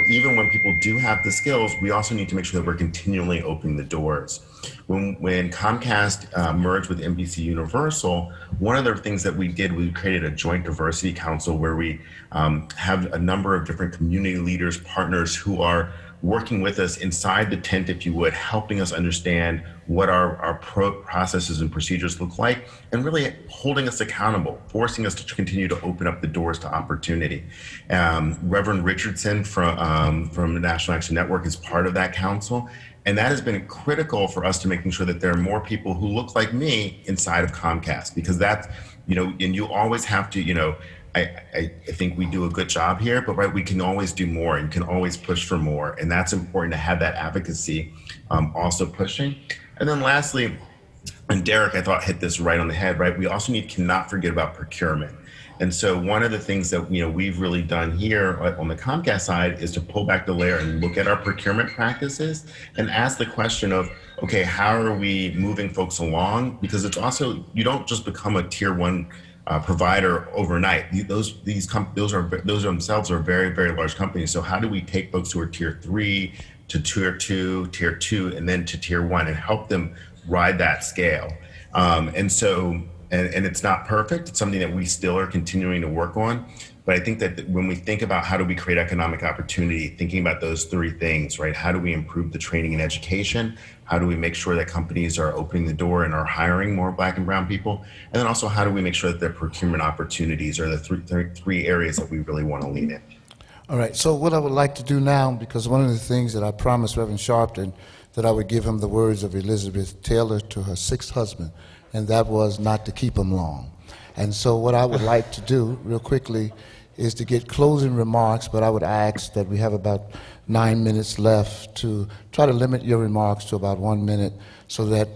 Speaker 5: even when people do have the skills, we also need to make sure that we're continually opening the doors. When Comcast merged with NBC Universal, one of the things that we did, we created a joint diversity council where we have a number of different community leaders, partners who are working with us inside the tent, if you would, helping us understand what our processes and procedures look like, and really holding us accountable, forcing us to continue to open up the doors to opportunity. Reverend Richardson from the National Action Network is part of that council. And that has been critical for us to making sure that there are more people who look like me inside of Comcast, because that's, and you always have to, I think we do a good job here, but right, we can always do more, and you can always push for more. And that's important to have that advocacy also pushing. And then lastly, and Derek, I thought hit this right on the head, right? We also cannot forget about procurement. And so one of the things that we've really done here on the Comcast side is to pull back the layer and look at our procurement practices and ask the question of, okay, how are we moving folks along? Because it's also, you don't just become a tier one provider overnight. Those themselves are very, very large companies. So how do we take folks who are tier 3 to tier 2, and then to tier 1 and help them ride that scale? And it's not perfect. It's something that we still are continuing to work on. But I think that when we think about how do we create economic opportunity, thinking about those three things, right? How do we improve the training and education? How do we make sure that companies are opening the door and are hiring more Black and brown people? And then also, how do we make sure that their procurement opportunities are the three areas that we really want to lean in?
Speaker 3: All right, so what I would like to do now, because one of the things that I promised Reverend Sharpton, that I would give him the words of Elizabeth Taylor to her sixth husband, and that was not to keep him long. And so what I would like to do, real quickly, is to get closing remarks, but I would ask that we have about 9 minutes left to try to limit your remarks to about 1 minute so that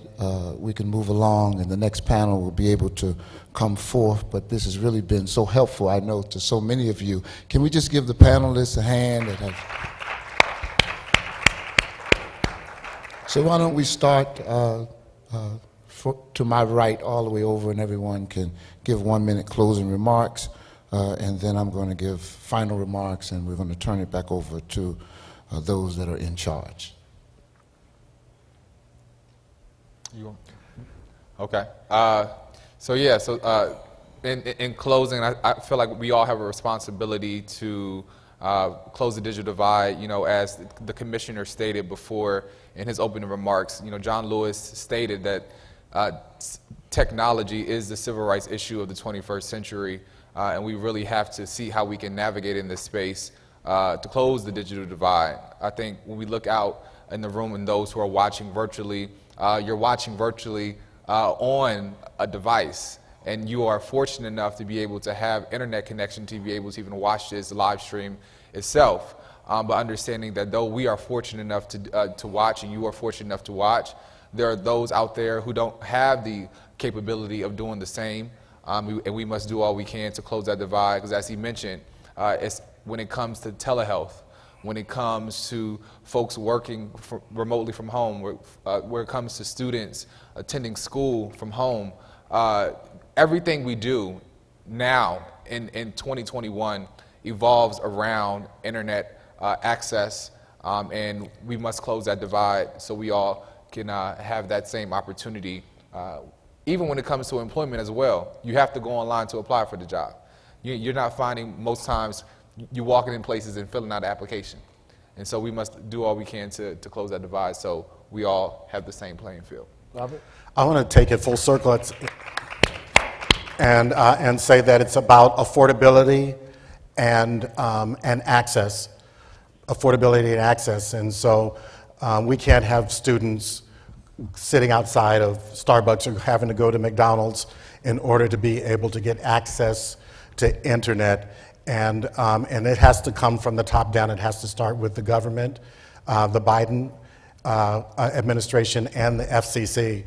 Speaker 3: we can move along and the next panel will be able to come forth. But this has really been so helpful, I know, to so many of you. Can we just give the panelists a hand? So why don't we start to my right all the way over, and everyone can give 1 minute closing remarks, and then I'm going to give final remarks, and we're going to turn it back over to those that are in charge.
Speaker 1: Okay. In closing, I feel like we all have a responsibility to close the digital divide. You know, as the commissioner stated before in his opening remarks, you know, John Lewis stated that technology is the civil rights issue of the 21st century, and we really have to see how we can navigate in this space to close the digital divide. I think when we look out in the room and those who are watching virtually, you're watching virtually on a device, and you are fortunate enough to be able to have internet connection to be able to even watch this live stream itself. But understanding that though we are fortunate enough to watch, and you are fortunate enough to watch, there are those out there who don't have the capability of doing the same, and we must do all we can to close that divide, because as he mentioned, it's when it comes to telehealth, when it comes to folks working remotely from home, where it comes to students attending school from home, everything we do now in 2021 evolves around internet access, and we must close that divide so we all can have that same opportunity. Even when it comes to employment as well, you have to go online to apply for the job. You're not finding, most times, you're walking in places and filling out an application. And so we must do all we can to close that divide so we all have the same playing field.
Speaker 9: Robert? I want to take it full circle and say that it's about affordability and access. Affordability and access. And so we can't have students sitting outside of Starbucks or having to go to McDonald's in order to be able to get access to internet. And it has to come from the top down. It has to start with the government, the Biden administration, and the FCC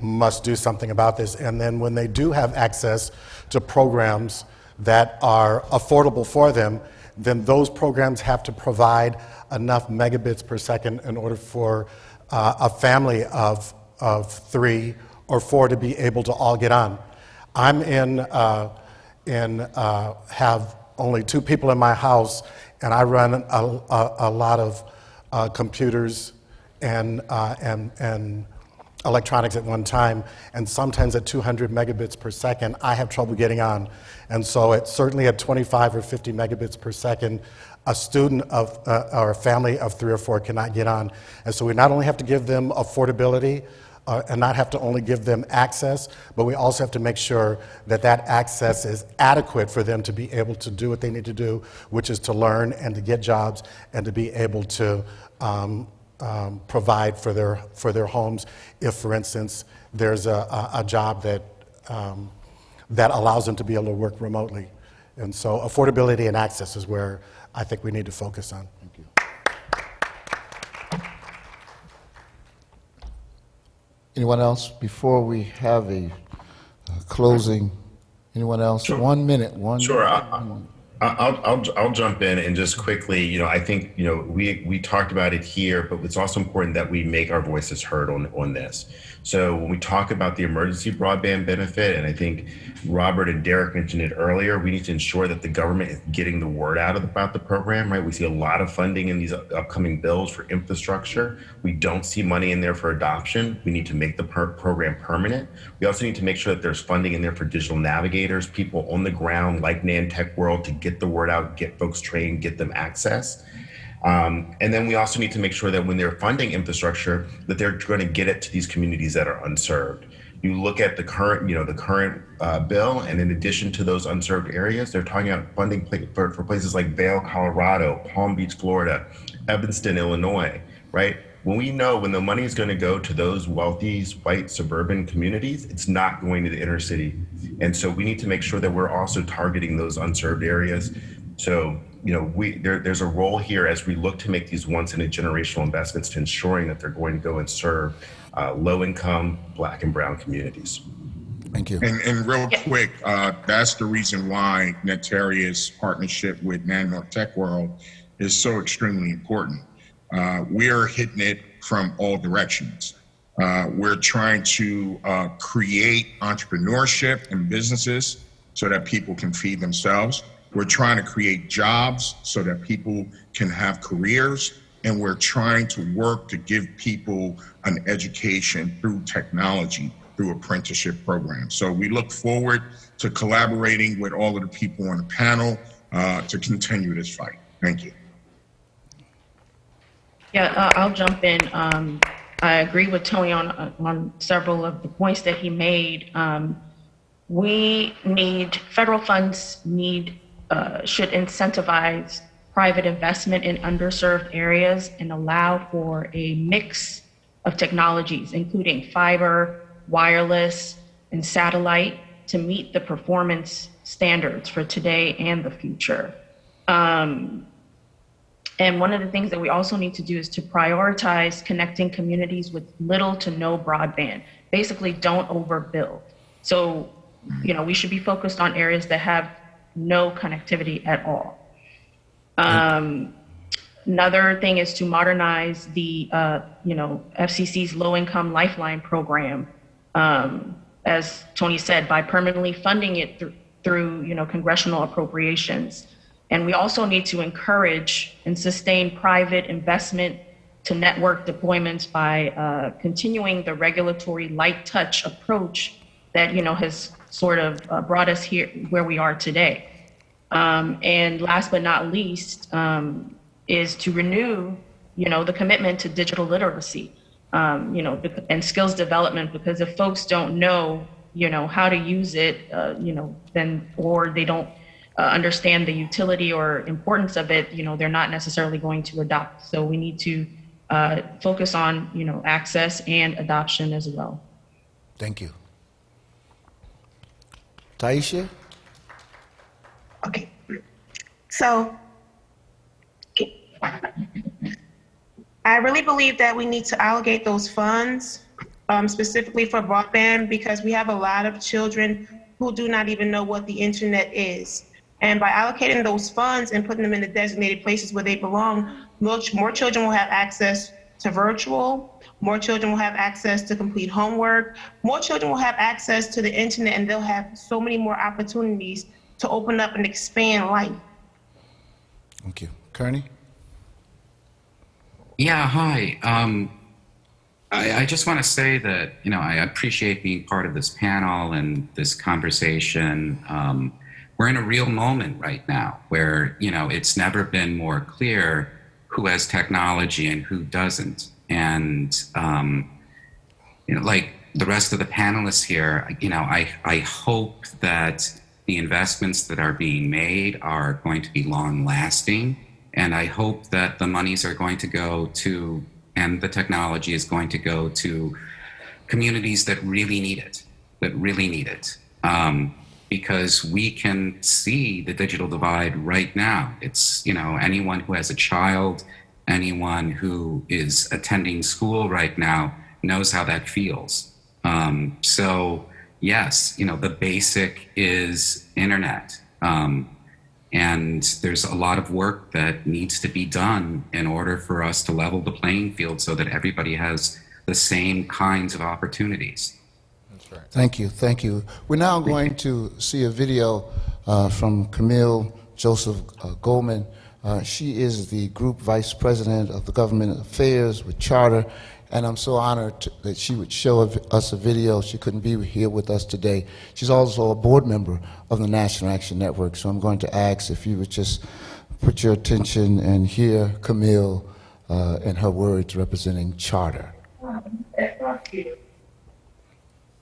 Speaker 9: must do something about this. And then when they do have access to programs that are affordable for them, then those programs have to provide enough megabits per second in order for a family of 3 or 4 to be able to all get on. I'm have only 2 people in my house, and I run a lot of computers and electronics at one time, and sometimes at 200 megabits per second, I have trouble getting on. And so certainly at 25 or 50 megabits per second, a student or a family of 3 or 4 cannot get on. And so we not only have to give them affordability and not have to only give them access, but we also have to make sure that that access is adequate for them to be able to do what they need to do, which is to learn and to get jobs and to be able to provide for their homes if, for instance, there's a job that allows them to be able to work remotely. And so affordability and access is where I think we need to focus on.
Speaker 3: Thank you. Anyone else before we have a closing? Anyone else?
Speaker 5: Sure.
Speaker 3: 1 minute.
Speaker 5: Sure. I'll jump in and just quickly, I think, we talked about it here, but it's also important that we make our voices heard on this. So when we talk about the emergency broadband benefit, and I think Robert and Derek mentioned it earlier, we need to ensure that the government is getting the word out about the program, right? We see a lot of funding in these upcoming bills for infrastructure. We don't see money in there for adoption. We need to make the program permanent. We also need to make sure that there's funding in there for digital navigators, people on the ground like NAN Tech World to get the word out, get folks trained, get them access. And then we also need to make sure that when they're funding infrastructure, that they're going to get it to these communities that are unserved. You look at the current, bill, and in addition to those unserved areas, they're talking about funding for places like Vail, Colorado, Palm Beach, Florida, Evanston, Illinois, right? When the money is going to go to those wealthy, white, suburban communities, it's not going to the inner city. And so we need to make sure that we're also targeting those unserved areas. So, there's a role here as we look to make these once in a generational investments to ensuring that they're going to go and serve low income Black and brown communities.
Speaker 3: Thank you.
Speaker 4: And real quick, that's the reason why Netaria's partnership with Nanook Tech World is so extremely important. We are hitting it from all directions. We're trying to create entrepreneurship and businesses so that people can feed themselves. We're trying to create jobs so that people can have careers. And we're trying to work to give people an education through technology, through apprenticeship programs. So we look forward to collaborating with all of the people on the panel to continue this fight. Thank you.
Speaker 6: Yeah, I'll jump in. I agree with Tony on several of the points that he made. Federal funds should incentivize private investment in underserved areas and allow for a mix of technologies, including fiber, wireless, and satellite, to meet the performance standards for today and the future. And one of the things that we also need to do is to prioritize connecting communities with little to no broadband. Basically, don't overbuild. So, we should be focused on areas that have no connectivity at all. Another thing is to modernize the, FCC's low-income lifeline program, as Tony said, by permanently funding it through congressional appropriations. And we also need to encourage and sustain private investment to network deployments by continuing the regulatory light touch approach that has sort of brought us here where we are today. And last but not least is to renew, the commitment to digital literacy, and skills development, because if folks don't know, how to use it, then, or they don't understand the utility or importance of it, they're not necessarily going to adopt. So we need to focus on, access and adoption as well.
Speaker 3: Thank you. Taisha?
Speaker 8: Okay. So I really believe that we need to allocate those funds specifically for broadband, because we have a lot of children who do not even know what the internet is. And by allocating those funds and putting them in the designated places where they belong, more children will have access to virtual, more children will have access to complete homework, more children will have access to the internet, and they'll have so many more opportunities to open up and expand life.
Speaker 3: Thank you. Kearney?
Speaker 7: Yeah, hi. I just want to say that, I appreciate being part of this panel and this conversation. We're in a real moment right now where, it's never been more clear who has technology and who doesn't. And, like the rest of the panelists here, I hope that the investments that are being made are going to be long lasting. And I hope that the monies are going to go to, and the technology is going to go to communities that really need it, because we can see the digital divide right now. It's, anyone who has a child, anyone who is attending school right now knows how that feels. So yes, the basic is internet. And there's a lot of work that needs to be done in order for us to level the playing field so that everybody has the same kinds of opportunities.
Speaker 1: That's right.
Speaker 3: Thank you. Thank you. We're now going to see a video from Camille Joseph Goldman. She is the Group Vice President of the Government Affairs with Charter, and I'm so honored that she would show us a video. She couldn't be here with us today. She's also a board member of the National Action Network, so I'm going to ask if you would just put your attention and hear Camille and her words representing Charter.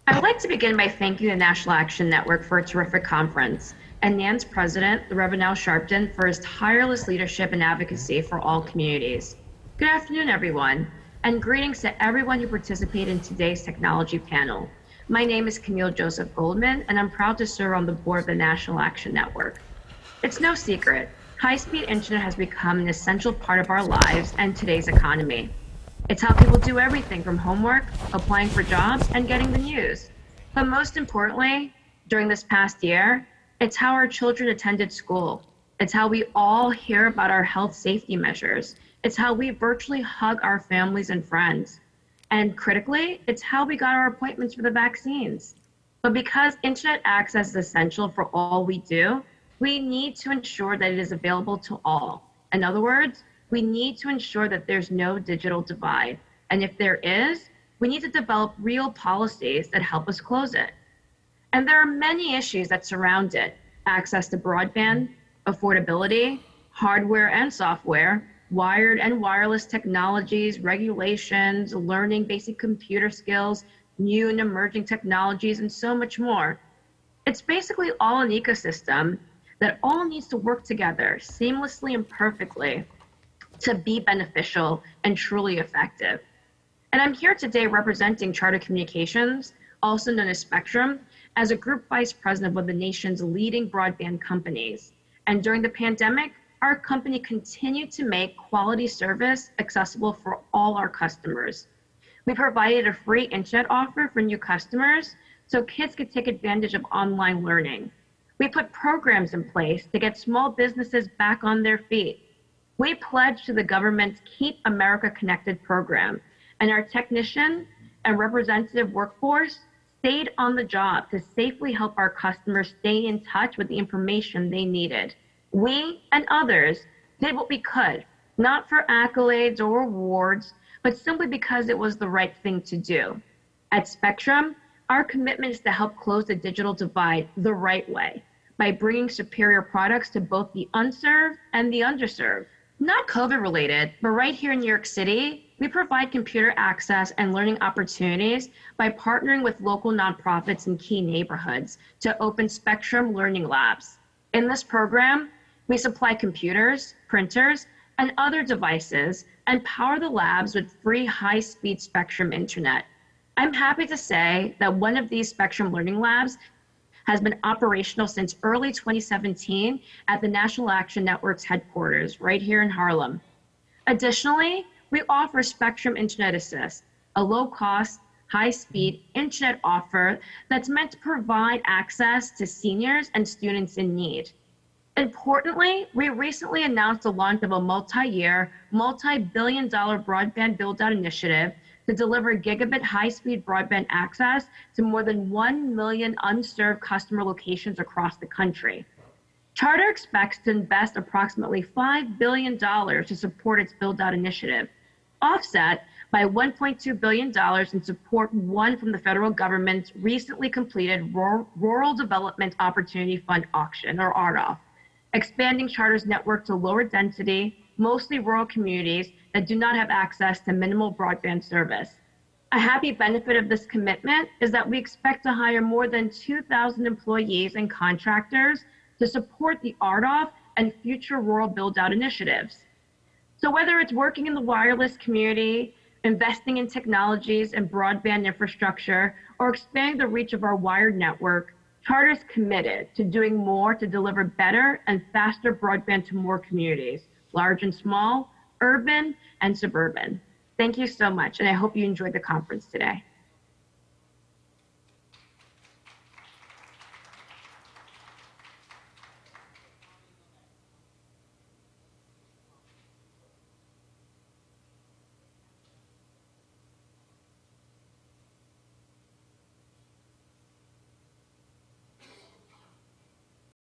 Speaker 10: I'd like to begin by thanking the National Action Network for a terrific conference, and NAN's president, the Reverend Al Sharpton, for his tireless leadership and advocacy for all communities. Good afternoon, everyone, and greetings to everyone who participated in today's technology panel. My name is Camille Joseph Goldman, and I'm proud to serve on the board of the National Action Network. It's no secret, high-speed internet has become an essential part of our lives and today's economy. It's how people do everything from homework, applying for jobs, and getting the news. But most importantly, during this past year, it's how our children attended school. It's how we all hear about our health safety measures. It's how we virtually hug our families and friends. And critically, it's how we got our appointments for the vaccines. But because internet access is essential for all we do, we need to ensure that it is available to all. In other words, we need to ensure that there's no digital divide. And if there is, we need to develop real policies that help us close it. And there are many issues that surround it: access to broadband, affordability, hardware and software, wired and wireless technologies, regulations, learning basic computer skills, new and emerging technologies, and so much more. It's basically all an ecosystem that all needs to work together seamlessly and perfectly to be beneficial and truly effective. And I'm here today representing Charter Communications, also known as Spectrum, as a group vice president of one of the nation's leading broadband companies. And during the pandemic, our company continued to make quality service accessible for all our customers. We provided a free internet offer for new customers so kids could take advantage of online learning. We put programs in place to get small businesses back on their feet. We pledged to the government's Keep America Connected program, and our technician and representative workforce stayed on the job to safely help our customers stay in touch with the information they needed. We and others did what we could, not for accolades or awards, but simply because it was the right thing to do. At Spectrum, our commitment is to help close the digital divide the right way by bringing superior products to both the unserved and the underserved. Not COVID related, but right here in New York City, we provide computer access and learning opportunities by partnering with local nonprofits in key neighborhoods to open Spectrum Learning Labs. In this program, we supply computers, printers, and other devices and power the labs with free high-speed Spectrum internet. I'm happy to say that one of these Spectrum Learning Labs has been operational since early 2017 at the National Action Network's headquarters right here in Harlem. Additionally, we offer Spectrum Internet Assist, a low-cost, high-speed internet offer that's meant to provide access to seniors and students in need. Importantly, we recently announced the launch of a multi-year, multi-billion-dollar broadband build-out initiative to deliver gigabit high-speed broadband access to more than 1 million unserved customer locations across the country. Charter expects to invest approximately $5 billion to support its build-out initiative, offset by $1.2 billion in support won from the federal government's recently completed Rural Development Opportunity Fund auction, or RDOF, expanding Charter's network to lower density, mostly rural communities that do not have access to minimal broadband service. A happy benefit of this commitment is that we expect to hire more than 2,000 employees and contractors to support the RDOF and future rural build-out initiatives. So whether it's working in the wireless community, investing in technologies and broadband infrastructure, or expanding the reach of our wired network, Charter is committed to doing more to deliver better and faster broadband to more communities, large and small, urban and suburban. Thank you so much, and I hope you enjoyed the conference today.